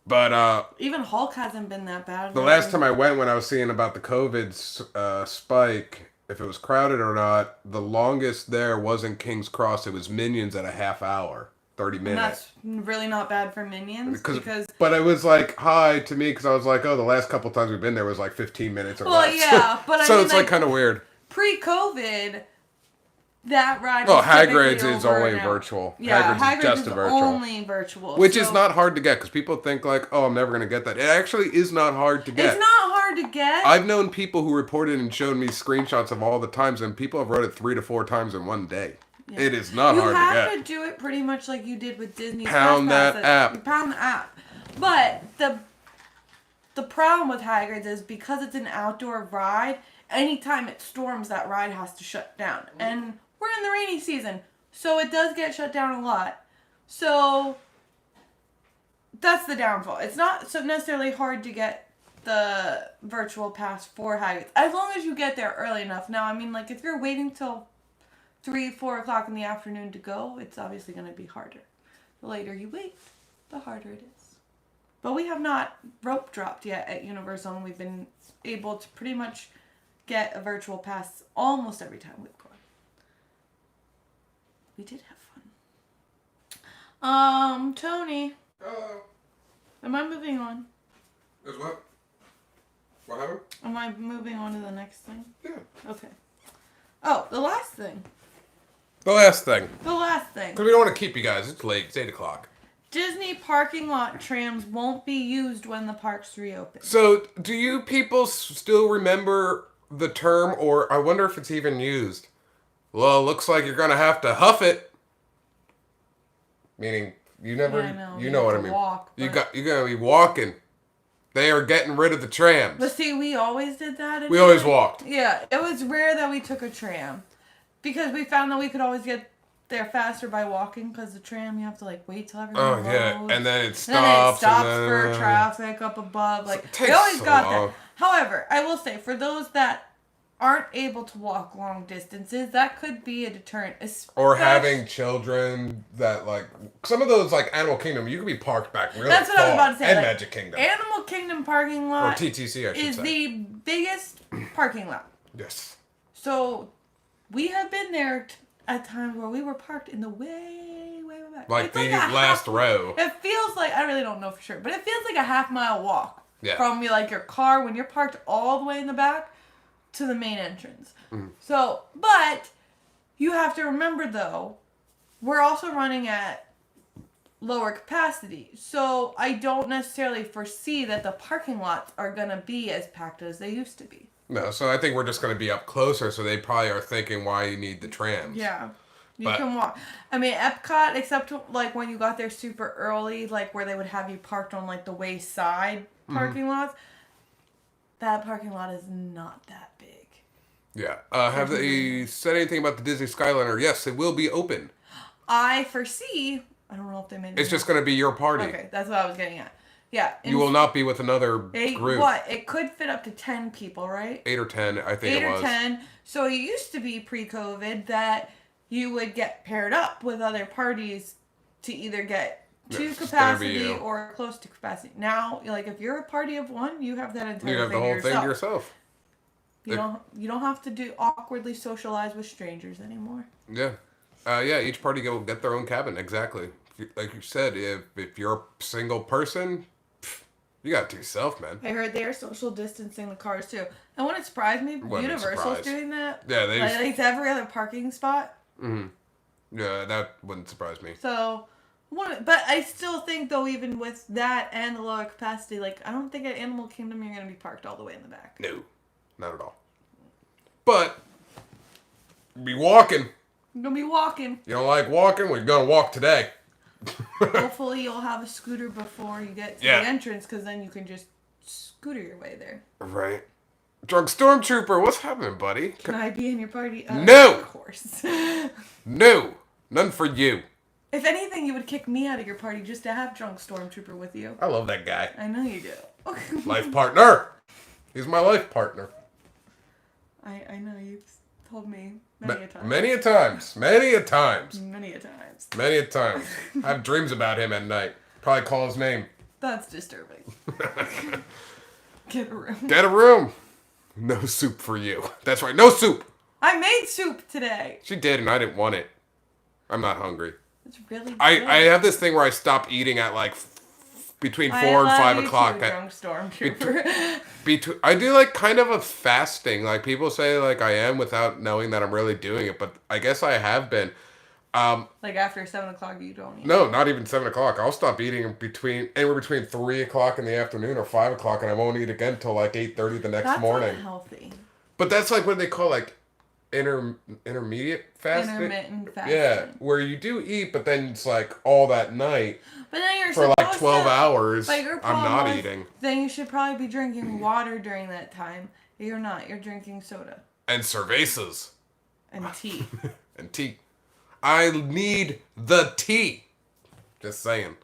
But... even Hulk hasn't been that bad. The last time I went, when I was seeing about the COVID spike, if it was crowded or not, the longest there wasn't King's Cross. It was Minions at a half hour. 30 minutes. And that's really not bad for Minions. because But it was like high to me because I was like, oh, the last couple times we've been there was like 15 minutes or less. Well, yeah, but so it's like kind of weird. Pre-COVID, that ride. Oh, Hagrid's is only virtual. Yeah, Hagrid's is just virtual. Only virtual, which is not hard to get because people think like, oh, I'm never gonna get that. It actually is not hard to get. It's not hard to get. I've known people who reported and showed me screenshots of all the times, and people have rode it 3 to 4 times in one day. Yeah. It is not hard to get. You have to do it pretty much like you did with Disney. Pound that app. You pound the app. But the problem with Hagrid's is because it's an outdoor ride, anytime it storms, that ride has to shut down. And we're in the rainy season, so it does get shut down a lot. So that's the downfall. It's not so necessarily hard to get the virtual pass for Hagrid's, as long as you get there early enough. Now, I mean, like, if you're waiting till 3, 4 o'clock in the afternoon to go, it's obviously going to be harder. The later you wait, the harder it is. But we have not rope dropped yet at Universal, and we've been able to pretty much get a virtual pass almost every time we've gone. We did have fun. Tony. Hello. Am I moving on? Is what? What happened? Am I moving on to the next thing? Yeah. Okay. Oh, the last thing. The last thing. The last thing. Because we don't want to keep you guys. It's late. It's 8 o'clock. Disney parking lot trams won't be used when the parks reopen. So, do you people still remember the term, or I wonder if it's even used? Well, looks like you're gonna have to huff it. Meaning, you never, Yeah, I know. you know what I mean. Walk, You're gonna be walking. They are getting rid of the trams. But see, we always did that. We always walked. Yeah, it was rare that we took a tram. Because we found that we could always get there faster by walking, because the tram, you have to like wait till everyone goes. Yeah, and then it stops. And then it stops for traffic up above. Like, we always got that. However, I will say, for those that aren't able to walk long distances, that could be a deterrent. Or having children that, like, some of those, like, Animal Kingdom, you can be parked back really That's what I was about to say. And like, Magic Kingdom. Animal Kingdom parking lot or TTC, I should is say. the biggest parking lot. Yes. So, we have been there at times where we were parked in the way back. Like the last row. It feels like, I really don't know for sure, but it feels like a half-mile walk from your car when you're parked all the way in the back to the main entrance. So, but you have to remember though, we're also running at lower capacity. So I don't necessarily foresee that the parking lots are going to be as packed as they used to be. No, so I think we're just going to be up closer, so they probably are thinking why you need the trams. Yeah. You can walk. I mean, Epcot, except like when you got there super early, like where they would have you parked on like the wayside parking lots, that parking lot is not that big. Yeah. Have they said anything about the Disney Skyliner? Yes, it will be open. I foresee, I don't know if they made it. It's just going to be your party. Okay, that's what I was getting at. Yeah. You will not be with another group. What? It could fit up to 10 people, right? 8 or 10, I think it was. 8 or 10. So it used to be pre-COVID that you would get paired up with other parties to either get to capacity or close to capacity. Now, like if you're a party of one, you have that entire thing. You have the whole thing to yourself. You don't have to awkwardly socialize with strangers anymore. Yeah. Each party will get their own cabin, exactly. Like you said, if you're a single person, you got it to yourself, man. I heard they are social distancing the cars too. And wouldn't it surprise me? Universal's doing that. Yeah, they like it's every other parking spot. Mm-hmm. Yeah, that wouldn't surprise me. So, but I still think though, even with that and the lower capacity, like I don't think at Animal Kingdom you're gonna be parked all the way in the back. No, not at all. But be walking. You're gonna be walking. You don't like walking? We're gonna walk today. Hopefully you'll have a scooter before you get to the entrance, because then you can just scooter your way there. Right. Drunk Stormtrooper, what's happening, buddy? Can I be in your party? No! Of course. No! None for you. If anything, you would kick me out of your party just to have Drunk Stormtrooper with you. I love that guy. I know you do. Life partner! He's my life partner. I know, you've told me many a time. Many a times. Many a times. Many a times. Many a times. I have dreams about him at night. Probably call his name. That's disturbing. Get a room. Get a room. No soup for you. That's right, no soup. I made soup today. She did, and I didn't want it. I'm not hungry. It's really good. I have this thing where I stop eating at like between 4 and 5 o'clock. Drunk Stormtrooper. I do like kind of a fasting. Like people say like I am without knowing that I'm really doing it, but I guess I have been. Like after 7 o'clock you don't eat? No, not even 7 o'clock. I'll stop eating anywhere between 3 o'clock in the afternoon or 5 o'clock, and I won't eat again until like 8:30 the next morning. That's unhealthy. But that's like what they call like intermediate fasting. Intermittent fasting. Yeah, where you do eat, but then it's like all that night. But then you're for like 12 hours. I'm not eating. Then you should probably be drinking water during that time. You're not. You're drinking soda. And cervezas. And tea. And tea. I need the tea. Just saying.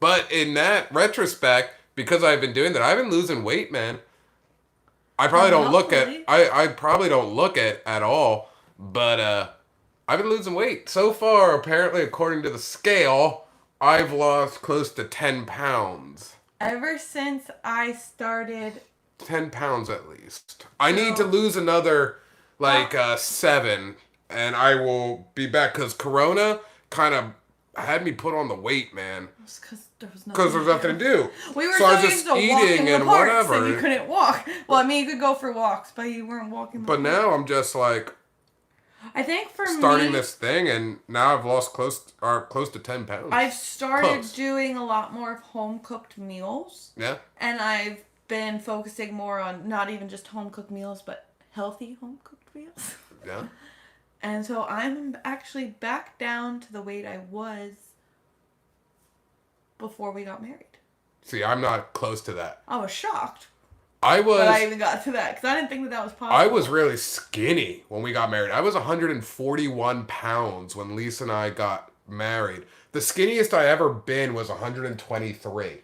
But in that retrospect, because I've been doing that, I've been losing weight, man. I probably don't look at I probably don't look at all, but I've been losing weight. So far, apparently according to the scale, I've lost close to 10 pounds. Ever since I started 10 pounds at least. I need to lose another 7, and I will be back, because Corona kind of had me put on the weight, man. Because there's nothing to do. We were so I was just eating and whatever. And you couldn't walk. Well, I mean, you could go for walks, but you weren't walking. But now I'm just like, I think for starting me, this thing, and now I've lost close to 10 pounds. I've started doing a lot more of home cooked meals. Yeah. And I've been focusing more on not even just home cooked meals, but healthy home cooked meals. Yeah. And so I'm actually back down to the weight I was before we got married. See, I'm not close to that. I was shocked. I was. That I even got to that because I didn't think that was possible. I was really skinny when we got married. I was 141 pounds when Lisa and I got married. The skinniest I ever been was 123.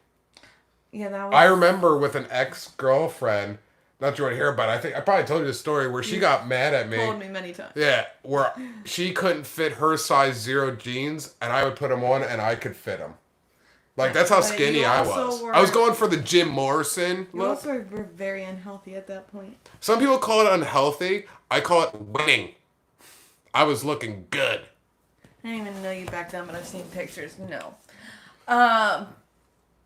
Yeah, that was. I remember with an ex-girlfriend. Not sure what to hear about. I think I probably told you the story where she got mad at me. Told me many times. Yeah, where she couldn't fit her size 0 jeans, and I would put them on, and I could fit them. Like, that's how skinny I was. I was going for the Jim Morrison look. You also were very unhealthy at that point. Some people call it unhealthy. I call it winning. I was looking good. I didn't even know you back then, but I've seen pictures. No.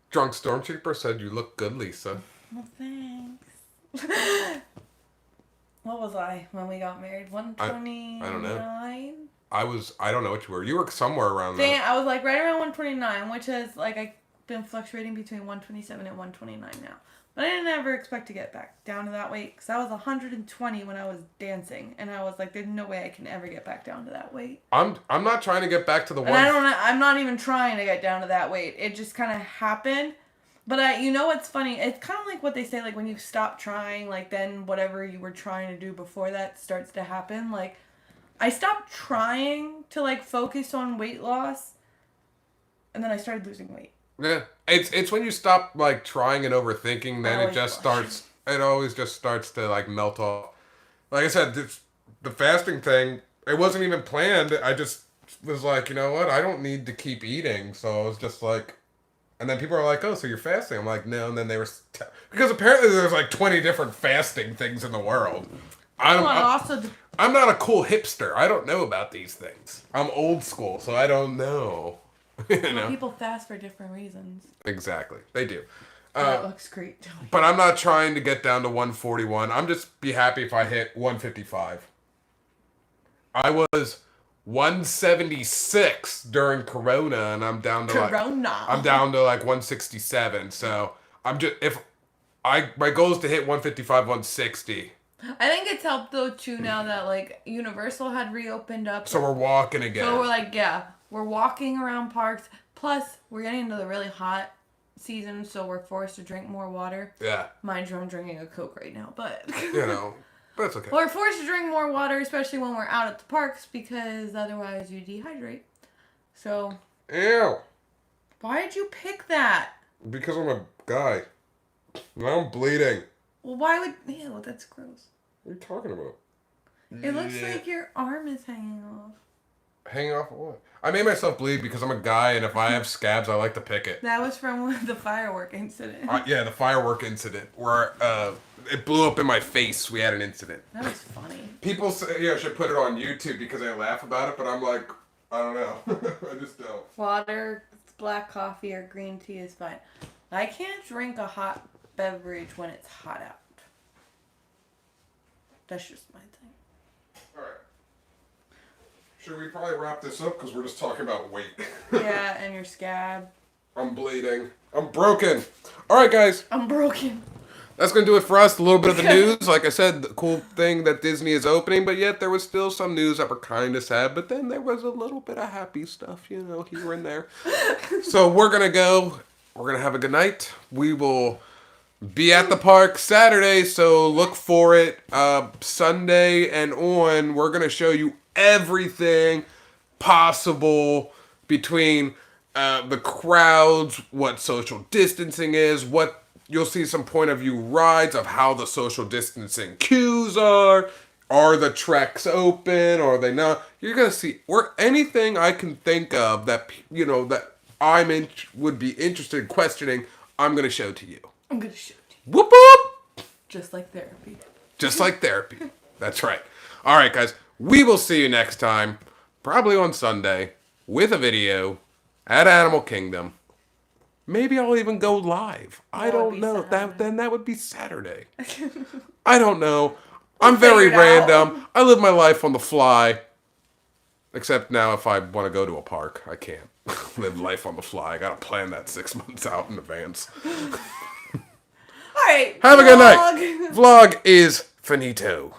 Drunk Stormtrooper said you look good, Lisa. Well, thanks. What was I when we got married? 129? I don't know. I don't know what you were. You were somewhere around there. I was like right around 129, which is like I've been fluctuating between 127 and 129 now. But I didn't ever expect to get back down to that weight because I was 120 when I was dancing, and I was like, "There's no way I can ever get back down to that weight." I'm not trying to get back to the one. I'm not even trying to get down to that weight. It just kind of happened. But you know what's funny? It's kind of like what they say, like when you stop trying, like then whatever you were trying to do before that starts to happen. Like I stopped trying to like focus on weight loss, and then I started losing weight. Yeah, it's when you stop like trying and overthinking, then it just starts. It always just starts to like melt off. Like I said, the fasting thing, it wasn't even planned. I just was like, you know what? I don't need to keep eating, so I was just like. And then people are like, "Oh, so you're fasting?" I'm like, "No." And then they were because apparently there's like 20 different fasting things in the world. I'm not a cool hipster. I don't know about these things. I'm old school, so I don't know. You know? People fast for different reasons. Exactly, they do. That looks great. But I'm not trying to get down to 141. I'm just be happy if I hit 155. I was 176 during Corona, and I'm down to like 167. So I'm just my goal is to hit 155, 160. I think it's helped though too now that like Universal had reopened up. So we're walking again. So we're like, we're walking around parks. Plus, we're getting into the really hot season, so we're forced to drink more water. Yeah. Mind you, I'm drinking a Coke right now, but you know. But it's okay. We're forced to drink more water, especially when we're out at the parks, because otherwise you dehydrate. So. Ew. Why did you pick that? Because I'm a guy. Now I'm bleeding. Well, why would... Ew, that's gross. What are you talking about? It looks like your arm is hanging off. Hanging off what? I made myself bleed because I'm a guy, and if I have scabs, I like to pick it. That was from the firework incident. Yeah, the firework incident where it blew up in my face. We had an incident. That was funny. People say I should put it on YouTube because they laugh about it, but I'm like, I don't know. I just don't. Water, black coffee, or green tea is fine. I can't drink a hot beverage when it's hot out. That's just my thing. All right. Should we probably wrap this up because we're just talking about weight? Yeah, and your scab. I'm bleeding. I'm broken. All right, guys. I'm broken. That's going to do it for us. A little bit of the news. Like I said, the cool thing that Disney is opening, but yet there was still some news that were kind of sad, but then there was a little bit of happy stuff, you know, here and there. So we're going to go. We're going to have a good night. We will be at the park Saturday, so look for it. Sunday and on, we're going to show you everything possible between the crowds, what social distancing is, what you'll see some point of view rides of how the social distancing queues are the treks open, are they not? You're going to see anything I can think of that, you know, that would be interested in questioning, I'm going to show to you. I'm going to show to you. Whoop whoop! Just like therapy. Just like therapy. That's right. All right, guys. We will see you next time, probably on Sunday, with a video at Animal Kingdom. Maybe I'll even go live. I don't know. That would be Saturday. I don't know. I'm very random. I live my life on the fly. Except now if I want to go to a park, I can't. Live life on the fly. I gotta plan that 6 months out in advance. All right. Have a good night. Vlog is finito.